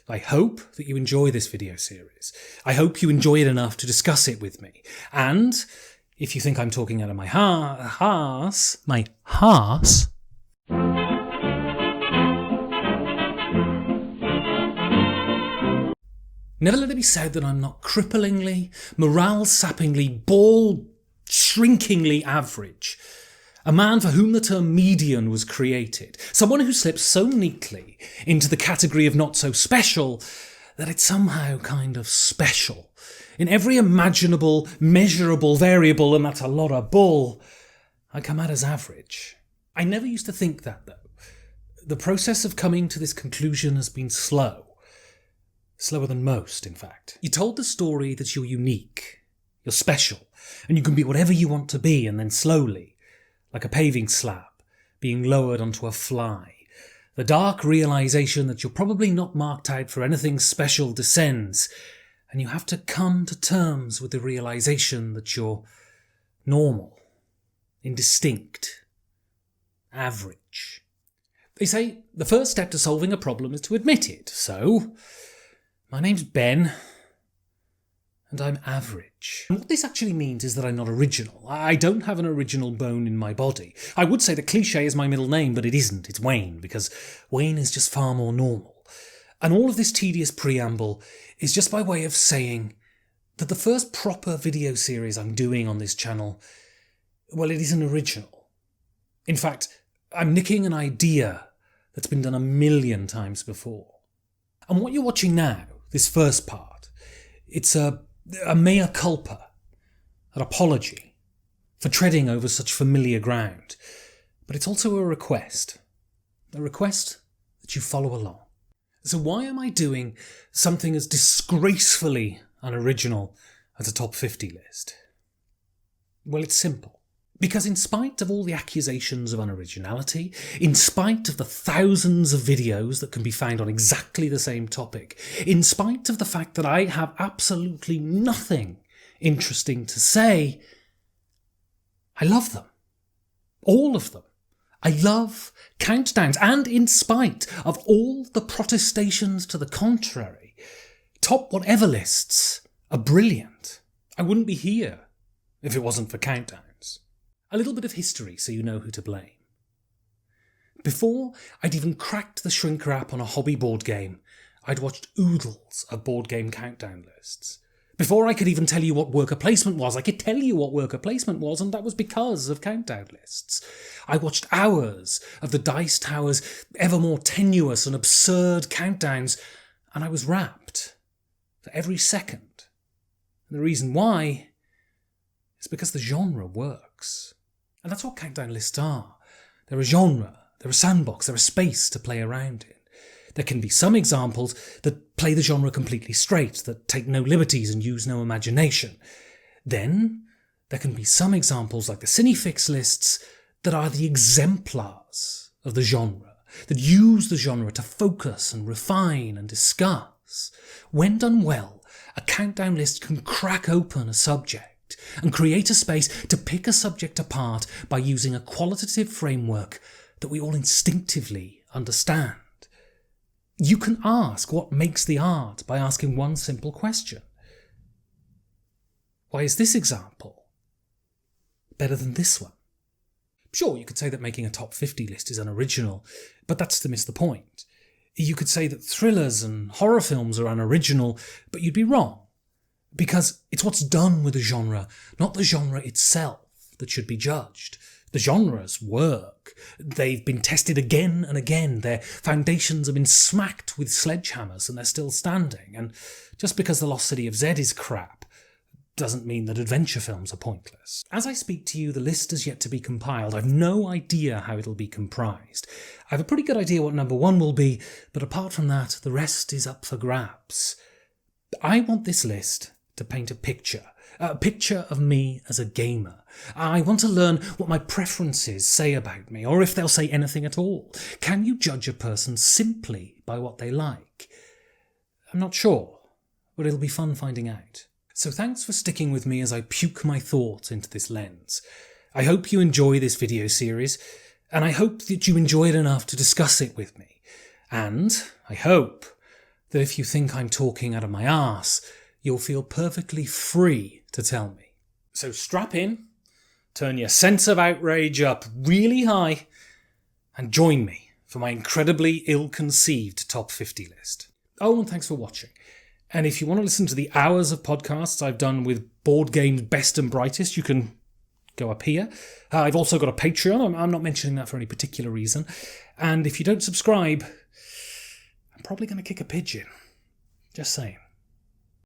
I hope that you enjoy this video series. I hope you enjoy it enough to discuss it with me. And if you think I'm talking out of my arse, never let it be said that I'm not cripplingly, morale-sappingly, ball-shrinkingly average. A man for whom the term median was created. Someone who slips so neatly into the category of not so special that it's somehow kind of special. In every imaginable, measurable variable, and that's a lot of bull, I come out as average. I never used to think that, though. The process of coming to this conclusion has been slow. Slower than most, in fact. You're told the story that you're unique, you're special, and you can be whatever you want to be, and then slowly, like a paving slab, being lowered onto a fly, the dark realization that you're probably not marked out for anything special descends, and you have to come to terms with the realization that you're normal, indistinct, average. They say the first step to solving a problem is to admit it, so my name's Ben, and I'm average. And what this actually means is that I'm not original. I don't have an original bone in my body. I would say that Cliché is my middle name, but it isn't. It's Wayne, because Wayne is just far more normal. And all of this tedious preamble is just by way of saying that the first proper video series I'm doing on this channel, well, it isn't original. In fact, I'm nicking an idea that's been done a million times before. And what you're watching now, this first part, it's a mea culpa, an apology for treading over such familiar ground. But it's also a request that you follow along. So why am I doing something as disgracefully unoriginal as a top 50 list? Well, it's simple. Because in spite of all the accusations of unoriginality, in spite of the thousands of videos that can be found on exactly the same topic, in spite of the fact that I have absolutely nothing interesting to say, I love them. All of them. I love countdowns, and in spite of all the protestations to the contrary, top whatever lists are brilliant. I wouldn't be here if it wasn't for countdowns. A little bit of history so you know who to blame. Before I'd even cracked the Shrinker app on a hobby board game, I'd watched oodles of board game countdown lists. Before I could even tell you what worker placement was, I could tell you what worker placement was, and that was because of countdown lists. I watched hours of the Dice Tower's ever more tenuous and absurd countdowns, and I was rapt for every second. And the reason why is because the genre works. And that's what countdown lists are. They're a genre, they're a sandbox, they're a space to play around in. There can be some examples that play the genre completely straight, that take no liberties and use no imagination. Then there can be some examples like the Cinefix lists that are the exemplars of the genre, that use the genre to focus and refine and discuss. When done well, a countdown list can crack open a subject and create a space to pick a subject apart by using a qualitative framework that we all instinctively understand. You can ask what makes the art by asking one simple question. Why is this example better than this one? Sure, you could say that making a top 50 list is unoriginal, but that's to miss the point. You could say that thrillers and horror films are unoriginal, but you'd be wrong. Because it's what's done with the genre, not the genre itself, that should be judged. The genres work. They've been tested again and again. Their foundations have been smacked with sledgehammers and they're still standing. And just because The Lost City of Z is crap doesn't mean that adventure films are pointless. As I speak to you, the list has yet to be compiled. I've no idea how it'll be comprised. I have a pretty good idea what number one will be, but apart from that, the rest is up for grabs. I want this list to paint a picture of me as a gamer. I want to learn what my preferences say about me, or if they'll say anything at all. Can you judge a person simply by what they like? I'm not sure, but it'll be fun finding out. So thanks for sticking with me as I puke my thoughts into this lens. I hope you enjoy this video series, and I hope that you enjoy it enough to discuss it with me. And I hope that if you think I'm talking out of my arse, you'll feel perfectly free to tell me. So strap in, turn your sense of outrage up really high, and join me for my incredibly ill-conceived top 50 list. Oh, and thanks for watching. And if you want to listen to the hours of podcasts I've done with Board Games Best and Brightest, you can go up here. I've also got a Patreon. I'm not mentioning that for any particular reason. And if you don't subscribe, I'm probably going to kick a pigeon. Just saying.